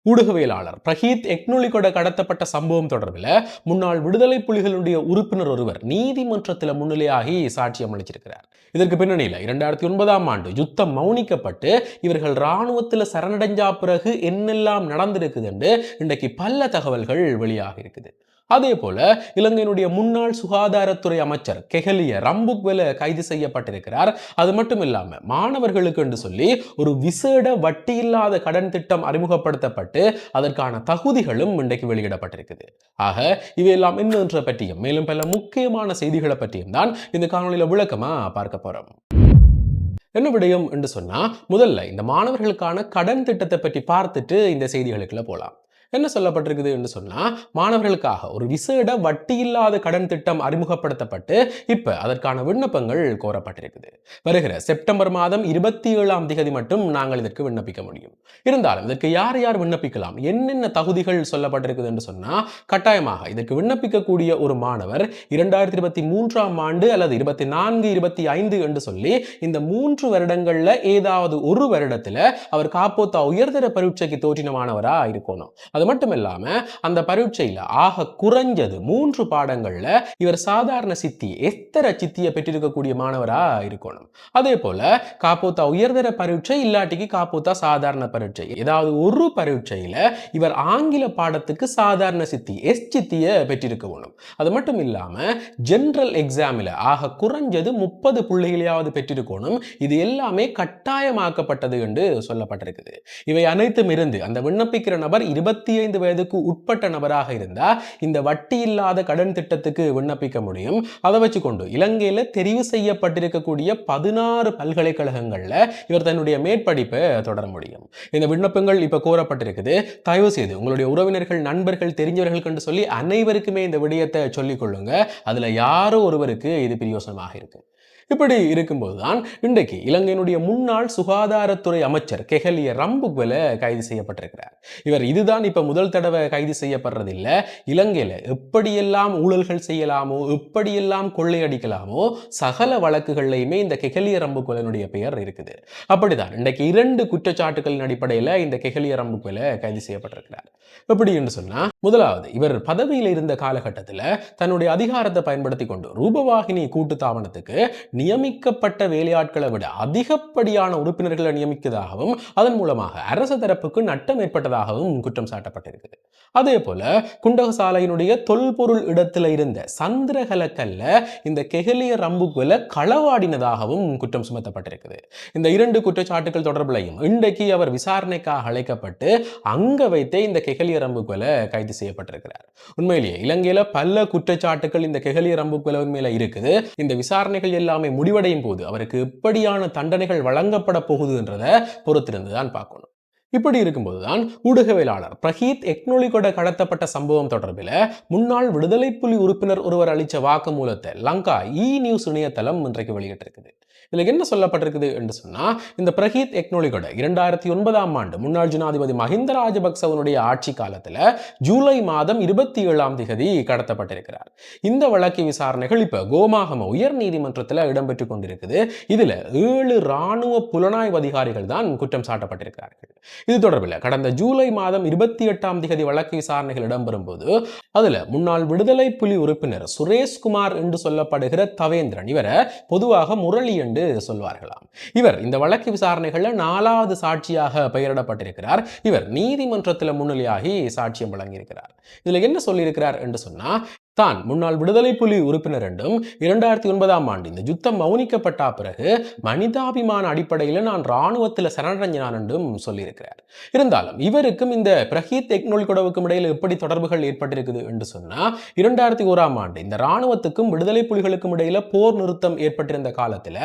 ஊடகவியலாளர் பிரஹீத் எக்னொலிகொட கடத்தப்பட்ட சம்பவம் தொடர்பில் முன்னாள் விடுதலை புலிகளுடைய உறுப்பினர் ஒருவர் நீதிமன்றத்தில் முன்னிலையாகி சாட்சியம் அளிச்சிருக்கிறார். இதற்கு பின்னணியில் 2009ஆம் ஆண்டு யுத்தம் மௌனிக்கப்பட்டு இவர்கள் இராணுவத்தில் சரணடைஞ்சா பிறகு என்னெல்லாம் நடந்திருக்குது என்று இன்றைக்கு பல தகவல்கள் வெளியாக இருக்குது. அதே போல இலங்கையினுடைய முன்னாள் சுகாதாரத்துறை அமைச்சர் கெஹலிய ரம்புக்வெல கைது செய்யப்பட்டிருக்கிறார். அது மட்டும் இல்லாம மாணவர்களுக்கு என்று சொல்லி ஒரு விசேட வட்டியில்லாத கடன் திட்டம் அறிமுகப்படுத்தப்பட்டு அதற்கான தகுதிகளும் இன்றைக்கு வெளியிடப்பட்டிருக்குது. ஆக இவையெல்லாம் என்னன்ற பற்றியும் மேலும் பல முக்கியமான செய்திகளை பற்றியும் தான் இந்த காணொலியில விளக்கமா பார்க்க போறோம். என்ன விடயம் என்று சொன்னா, முதல்ல இந்த மாணவர்களுக்கான கடன் திட்டத்தை பற்றி பார்த்துட்டு இந்த செய்திகளுக்குள்ள போலாம். என்ன சொல்லப்பட்டிருக்குது என்று சொன்னா, மாணவர்களுக்காக ஒரு விசேட வட்டியில்லாத கடன் திட்டம் அறிமுகப்படுத்தப்பட்டு இப்ப அதற்கான விண்ணப்பங்கள் கோரப்பட்டிருக்குது. வருகிற செப்டம்பர் மாதம் 27ஆம் தேதி மட்டும் நாங்கள் இதற்கு விண்ணப்பிக்க முடியும். இருந்தாலும் இதற்கு யார் யார் விண்ணப்பிக்கலாம், என்னென்ன தகுதிகள் சொல்லப்பட்டிருக்குது என்று சொன்னா, கட்டாயமாக இதற்கு விண்ணப்பிக்கக்கூடிய ஒரு மாணவர் 2023ஆம் ஆண்டு அல்லது 24, 25 என்று சொல்லி இந்த 3 வருடங்கள்ல ஏதாவது ஒரு வருடத்துல அவர் காப்போத்தா உயர்தர பரீட்சைக்கு தோற்றின மாணவரா இருக்கணும். அது மட்டும் இல்லாம அந்த பரீட்சையில ஆக குறைஞ்சது 3 பாடங்கள்ல இவர் சாதாரண சித்தி எஸ்தர சித்தியை பெற்றிருக்கக்கூடிய மாணவரா இருக்கணும். அதே போல காப்போத்தா உயர்தர பரீட்சை இல்லாட்டிக்கு காப்போத்தா சாதாரண பரீட்சை ஏதாவது ஒரு பரீட்சையில இவர் ஆங்கில பாடத்துக்கு சாதாரண சித்தி எஸ் சித்தியை பெற்றிருக்கணும். அது மட்டும் இல்லாம ஜெனரல் எக்ஸாமில் ஆக குறைஞ்சது 30 புள்ளிகளையாவது பெற்றிருக்கணும். இது எல்லாமே கட்டாயமாக்கப்பட்டது என்று சொல்லப்பட்டிருக்குது. இவை அனைத்தும் இருந்து அந்த விண்ணப்பிக்கிற நபர் 25 வயதுக்கு உட்பட்ட நபராக இருந்தா இந்த வட்டி இல்லாத கடன் திட்டத்துக்கு விண்ணப்பிக்க முடியும். அதை வச்சுக்கொண்டு இலங்கையில தெரிவு செய்யப்பட்டிருக்கக்கூடிய 16 பல்கலைக்கழகங்கள்ல இவர் தன்னுடைய மேற்படிப்பை தொடர முடியும். இந்த விண்ணப்பங்கள் இப்ப கோரப்பட்டிருக்குது. தயவு செய்து உங்களுடைய உறவினர்கள், நண்பர்கள், தெரிஞ்சவர்களுக்கு என்று சொல்லி அனைவருக்குமே இந்த விடயத்தை சொல்லிக் கொள்ளுங்க. அதுல யாரோ ஒருவருக்கு இது பிரயோசனமாக இருக்கு. இப்படி இருக்கும்போதுதான் இன்றைக்கு இலங்கையினுடைய முன்னாள் சுகாதாரத்துறை அமைச்சர் கெஹலிய ரம்புக்வெல கைது செய்யப்பட்டிருக்கிறார். இவர் இதுதான் இப்ப முதல் தடவை கைது செய்யப்படுறதில்ல. இலங்கையில எப்படியெல்லாம் ஊழல்கள் செய்யலாமோ, எப்படியெல்லாம் கொள்ளையடிக்கலாமோ சகல வழக்குகள்லையுமே இந்த கெஹலிய ரம்புக்வெலனுடைய பெயர் இருக்குது. அப்படிதான் இன்றைக்கு 2 குற்றச்சாட்டுகளின் அடிப்படையில் இந்த கெஹலிய ரம்புக்வெல கைது செய்யப்பட்டிருக்கிறார். எப்படி என்று சொன்னா, முதலாவது இவர் பதவியில் இருந்த காலகட்டத்தில் தன்னுடைய அதிகாரத்தை பயன்படுத்தி கொண்டு ரூபவாகினி கூட்டு தாபனத்துக்கு நியமிக்கப்பட்ட வேலையாட்களை விட அதிகப்படியான உறுப்பினர்களை நியமித்ததாகவும் அதன் மூலமாக அரசு தரப்புக்கு நட்டம் ஏற்பட்டதாகவும் குற்றம் சாட்டப்பட்டிருக்கிறது. அதே போல குண்டகசாலையினுடைய தொல்பொருள் இடத்துல இருந்த சந்திரகலக்கல்ல இந்த கெஹலிய ரம்புக்வெல களவாடினதாகவும் குற்றம் சுமத்தப்பட்டிருக்கிறது. இந்த 2 குற்றச்சாட்டுகள் தொடர்பிலையும் இன்றைக்கு அவர் விசாரணைக்காக அழைக்கப்பட்டு அங்க வைத்தே இந்த கெஹலிய ரம்புக்வெல கைது செய்யப்பட்டிருக்கிறார். உண்மையிலேயே இலங்கையில பல குற்றச்சாட்டுகள் இந்த கெஹலிய ரம்புக்வெலவின் மேல இருக்குது. இந்த விசாரணைகள் எல்லாமே முடிவடையும் போது அவருக்கு எப்படியான தண்டனைகள் வழங்கப்பட போகுது என்றதை பொறுத்திருந்துதான் பார்க்கணும். இப்படி இருக்கும்போதுதான் ஊடகவியலாளர் பிரஹீத் எக்னொலிகொட கடத்தப்பட்ட சம்பவம் தொடர்பில் முன்னாள் விடுதலை புலி உறுப்பினர் ஒருவர் அளித்த வாக்குமூலத்தை லங்கா நியூஸ் இணையதளம் இன்றைக்கு வெளியிட்டிருக்குது. இதுல என்ன சொல்லப்பட்டிருக்குது என்று சொன்னா, இந்த பிரஹீத் எக்னொலிகொட 2009ஆம் ஆண்டு முன்னாள் ஜனாதிபதி மஹிந்த ராஜபக்சவனுடைய ஆட்சி காலத்துல ஜூலை மாதம் 27ஆம் தேதி கடத்தப்பட்டிருக்கிறார். இந்த வழக்கு விசாரணைகள் இப்ப கோமாகம உயர் நீதிமன்றத்தில் இடம்பெற்றுக் கொண்டிருக்குது. இதுல 7 இராணுவ புலனாய்வு அதிகாரிகள் தான் குற்றம் சாட்டப்பட்டிருக்கிறார்கள். இது தொடர்பில் கடந்த ஜூலை மாதம் 28ஆம் தேதி வழக்கு விசாரணைகள் இடம்பெறும் போது அதுல முன்னாள் விடுதலை புலி உறுப்பினர் சுரேஷ்குமார் என்று சொல்லப்படுகிற தவேந்திரன், இவரை பொதுவாக முரளி என்று சொல்வார்களாம். இவர் இந்த வழக்கு விசாரணைகள்ல 4வது சாட்சியாக பெயரிடப்பட்டிருக்கிறார். இவர் நீதிமன்றத்தில் முன்னிலையாகி சாட்சியம் வழங்கியிருக்கிறார். இதுல என்ன சொல்லியிருக்கிறார் என்று சொன்னா, தான் முன்னாள் விடுதலை புலி உறுப்பினர் என்றும் 2009ஆம் ஆண்டு இந்த யுத்தம் மௌனிக்கப்பட்ட பிறகு மனிதாபிமான அடிப்படையில் நான் இராணுவத்தில் சரணடைஞ்சான் என்றும் சொல்லியிருக்கிறார். இருந்தாலும் இவருக்கும் இந்த பிரஹீத் எக்னொலிகொடவுக்கும் இடையில் எப்படி தொடர்புகள் ஏற்பட்டிருக்குது என்று சொன்னா, 2001ஆம் ஆண்டு இந்த இராணுவத்துக்கும் விடுதலை புலிகளுக்கும் இடையில போர் நிறுத்தம் ஏற்பட்டிருந்த காலத்துல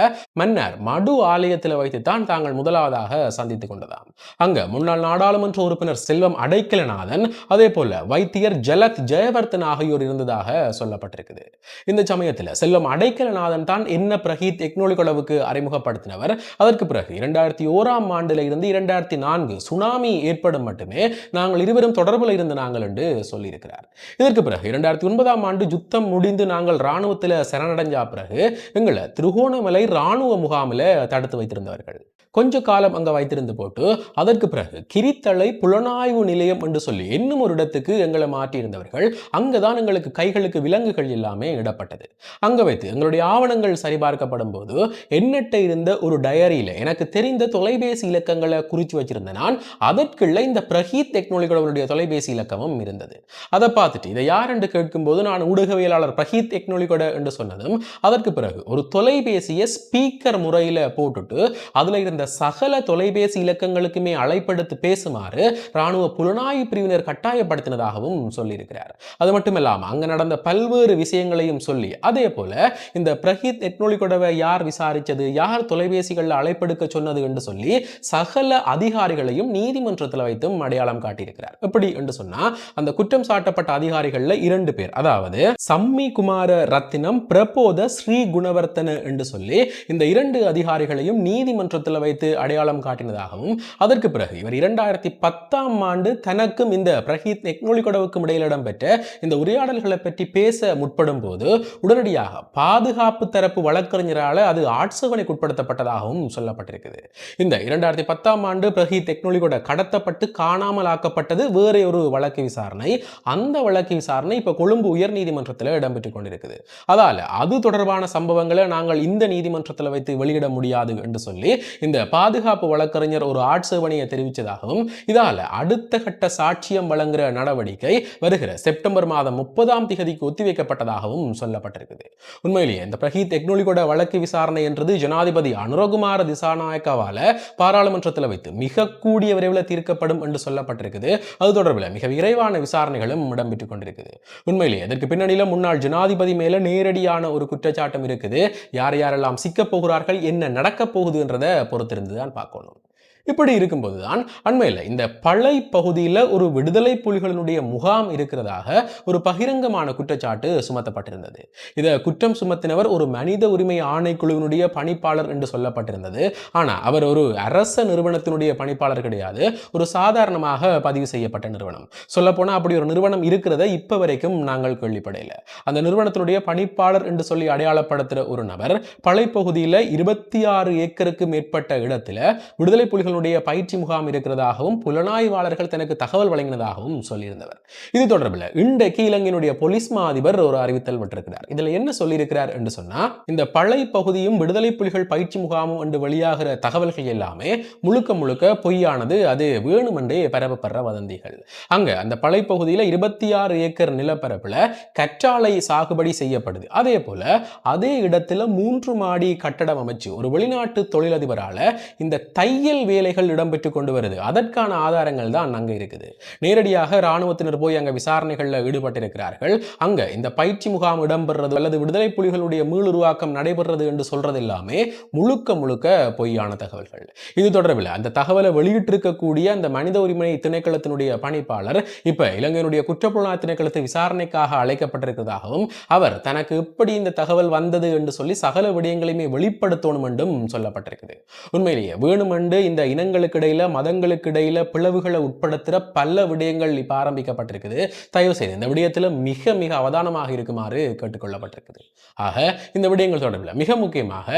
மன்னர் மடு ஆலயத்தில் வைத்துத்தான் தாங்கள் முதலாவதாக சந்தித்துக் கொண்டதாம். அங்க முன்னாள் நாடாளுமன்ற உறுப்பினர் செல்வம் அடைக்கலநாதன், அதே போல வைத்தியர் ஜலத் ஜெயவர்தன் ஆகியோர் இருந்ததாக சொல்லப்பட்டிருக்குது. இந்த சமயத்தில் செல்வம் அடைக்கலநாதன் தான் என்ன பிரஹீத் எக்னொலிகொடவுக்கு அறிமுகப்படுத்தினவர். அதற்கு பிறகு 2001ஆம் ஆண்டுல இருந்து 2004 சுனாமி ஏற்படும் மட்டுமே நாங்கள் இருவரும் தொடர்பில் இருந்த நாங்கள் என்று சொல்லியிருக்கிறார். இதற்கு பிறகு 2009ஆம் ஆண்டு யுத்தம் முடிந்து நாங்கள் இராணுவத்தில் சரணடைஞ்சா பிறகு எங்களை திருகோணமலை இராணுவ முகாமில் தடுத்து வைத்திருந்தவர்கள். கொஞ்ச காலம் அங்க வைத்திருந்து போட்டு அதற்கு பிறகு கிரித்தலை புலனாய்வு நிலையம் என்று சொல்லி இன்னும் ஒரு இடத்துக்கு எங்களை மாற்றியிருந்தவர்கள். அங்கதான் எங்களுக்கு கைகளுக்கு விலங்குகள் எல்லாமே இடப்பட்டது. அங்க வைத்து எங்களுடைய ஆவணங்கள் சரிபார்க்கப்படும் போது என்னட்ட இருந்த ஒரு டயரியில எனக்கு தெரிந்த தொலைபேசி இலக்கங்களை குறித்து வச்சிருந்த நான் அதற்குள்ள இந்த பிரஹீத் டெக்னாலஜிகளுடைய தொலைபேசி இலக்கமும் இருந்தது. அதை பார்த்துட்டு இதை யார் என்று கேட்கும்போது நான் ஊடகவியலாளர் பிரஹீத் டெக்னாலஜிகோட என்று சொன்னதும் அதற்கு பிறகு ஒரு தொலைபேசியை ஸ்பீக்கர் முறையில் போட்டுட்டு அதுல இருந்த சகல தொலைபேசி இலக்கங்களுக்குமே அழைப்படுத்தி பேசுமாறு ராணுவ புலனாய்வு பிரிவினர் கட்டாயப்படுத்தினதாகவும் சொல்லியிருக்கிறார். அது மட்டுமில்லாம அங்க நடந்த பல்வேறு விஷயங்களையும் சொல்லி அதே போல இந்த பிரஹீத் டெக்னாலஜிகோடவை யார் விசாரிச்சது, யார் தொலைபேசிகளில் அழைப்படுக்க சொன்னது என்று சொல்லி சகல அதிகாரிகளையும் நீதிமன்றத்தில் வைத்தும் அடையாளம் காட்டியிருக்கிறார். எப்படி என்று சொன்னா அந்த குற்றம் சாட்டப்பட்ட அதிகாரிகள்ல 2 பேர், அதாவது சம்மி குமார ரத்தினம், பிரபோத ஸ்ரீ குணவர்த்தன என்று சொல்லி இந்த 2 அதிகாரிகளையும் நீதிமன்றத்தில் வைத்து அடையாளம் காட்டினதாகவும் அதற்கு பிறகு இவர் 2010ஆம் ஆண்டு தனக்கும் இந்த பிரஹீத் டெக்னாலஜிகோடவுக்கும் இடையில் இடம்பெற்ற இந்த உரையாடல்களை பற்றி பேச முற்படும் போது உடனடியாக பாதுகாப்பு தரப்பு வழக்கறிஞரால் அது ஆட்சேபனைக்கு உட்படுத்தப்பட்டதாகவும் சொல்லப்பட்டிருக்குது. இந்த 2010ஆம் ஆண்டு பிரஹீத் டெக்னாலஜிகோட கடத்தப்பட்டு காணாமல் ஆக்கப்பட்டது வேற ஒரு வழக்கு விசாரணை. அந்த வழக்கு விசாரணை இப்ப கொழும்பு உயர் நீதிமன்றத்தில் இடம்பெற்றுக் கொண்டிருக்குது. அதால அது தொடர்பான சம்பவங்களை நாங்கள் இந்த நீதிமன்றத்தில் வைத்து வெளியிட முடியாது என்று சொல்லி இந்த பாதுகாப்பு வழக்கறிஞர் ஒரு ஆட்சேபனையை தெரிவித்ததாகவும் இதால அடுத்த கட்ட சாட்சியம் வழங்குகிற நடவடிக்கை வருகிற செப்டம்பர் மாதம் 30ஆம் தேதிக்கு ஒத்திவைக்கப்பட்டதாகவும் சொல்லப்பட்டிருக்குது. உண்மையிலேயே இந்த பிரஹீத் டெக்னாலஜிகோட வழக்கு விசாரணை என்றது ஜனாதிபதி அனுரகுமார திசாநாயக்காவால பாராளுமன்றத்தில் வைத்து மிக கூடிய விரைவில் தீர்க்கப்படும் என்று சொல்லப்பட்டிருக்குது. அது தொடர்பில் மிக விரைவான விசாரணைகளும் இடம்பெற்றுக் கொண்டிருக்குது. உண்மையிலேயே அதற்கு பின்னணியில் முன்னாள் ஜனாதிபதி மேல நேரடியான ஒரு குற்றச்சாட்டம் இருக்குது. யார் யாரெல்லாம் சிக்க போகிறார்கள், என்ன நடக்க போகுது என்றதை பொறுத்திருந்துதான் பார்க்கணும். இப்படி இருக்கும்போதுதான் அண்மையில் இந்த பளை பகுதியில் ஒரு விடுதலை புலிகளினுடைய முகாம் இருக்கிறதாக ஒரு பகிரங்கமான குற்றச்சாட்டு சுமத்தப்பட்டிருந்தது. இதை குற்றம் சுமத்தினவர் ஒரு மனித உரிமை ஆணைக்குழுவினுடைய பணிப்பாளர் என்று சொல்லப்பட்டிருந்தது. ஆனால் அவர் ஒரு அரச நிறுவனத்தினுடைய பணிப்பாளர் கிடையாது, ஒரு சாதாரணமாக பதிவு செய்யப்பட்ட நிறுவனம். சொல்லப்போனால் அப்படி ஒரு நிறுவனம் இருக்கிறத இப்ப வரைக்கும் நாங்கள் கேள்விப்படையில. அந்த நிறுவனத்தினுடைய பணிப்பாளர் என்று சொல்லி அடையாளப்படுத்துகிற ஒரு நபர் பளை பகுதியில் 26 ஏக்கருக்கு மேற்பட்ட இடத்துல விடுதலை புலிகள் பயிற்சி முகாம் இருக்கிறதாகவும் புலனாய்வாளர்கள் தனக்கு தகவல் வழங்கினதாகவும் சொல்லியிருந்தவர். இது தொடர்பில் இன்றைக்கு இலங்கையினுடைய போலீஸ் மா அதிபர் ஒரு அறிவித்தல் விட்டிருக்கிறார். இதுல என்ன சொல்லியிருக்கிறார் என்று சொன்னா, இந்த பளை பகுதியும் விடுதலை புலிகள் பயிற்சி முகாமும் என்று வெளியாகிற தகவல்கள் எல்லாமே முழுக்க முழுக்க பொய்யானது, அது வேணுமென்றே பரப்பப்படுற வதந்திகள். அங்க அந்த பளை பகுதியில் 26 ஏக்கர் நிலப்பரப்புல கற்றாழை சாகுபடி செய்யப்படுது. அதே போல அதே இடத்துல 3 மாடி கட்டடம் அமைச்சு ஒரு வெளிநாட்டு தொழிலதிபரால இந்த தையல் வேலைகள் இடம்பெற்றுக் கொண்டு வருது. அதற்கான ஆதாரங்கள் தான் அங்க இருக்குது. நேரடியாக ராணுவத்தினர் போய் அங்க விசாரணைகளில் ஈடுபட்டிருக்கிறார்கள். அங்க இந்த பயிற்சி முகாம் இடம்பெறது அல்லது விடுதலை புலிகளுடைய மீளுருவாக்கம் நடைபெறது என்று சொல்றது எல்லாமே முழுக்க முழுக்க பொய்யான தகவல்கள். இது தொடர்பில் அந்த தகவலை வெளியிட்டிருக்கக்கூடிய அந்த மனித உரிமை திணைக்களத்தினுடைய பணிப்பாளர் இப்ப இலங்கையினுடைய குற்றப்புலனாய்வு திணைக்களத்தை விசாரணைக்காக அழைக்கப்பட்டிருக்கிறதாகவும் அவர் தனக்கு எப்படி இந்த தகவல் வந்தது என்று சொல்லி சகல விடயங்களையுமே வெளிப்படுத்தணும் என்றும் சொல்லப்பட்டிருக்குது. உண்மையிலேயே வேணுமென்று இந்த இனங்களுக்கு இடையில மதங்களுக்கு இடையில பிளவுகளை உட்படுத்துற பல விடயங்கள் இப்ப ஆரம்பிக்கப்பட்டிருக்குது. தயவு செய்து இந்த விடயத்தில் மிக மிக அவதானமாக இருக்குமாறு கேட்டுக்கொள்ளப்பட்டிருக்குது. ஆக இந்த விடயங்கள் தொடர்பில் மிக முக்கியமாக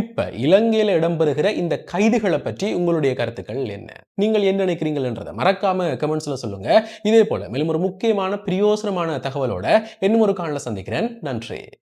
இப்ப இலங்கையில இடம்பெறுகிற இந்த கைதுகளை பற்றி உங்களுடைய கருத்துக்கள் என்ன, நீங்கள் என்ன நினைக்கிறீர்கள் என்றதை மறக்காம கமெண்ட்ஸ்ல சொல்லுங்க. இதே போல மேலும் ஒரு முக்கியமான பிரயோசனமான தகவலோட இன்னும் ஒரு காணொளியில் சந்திக்கிறேன். நன்றி.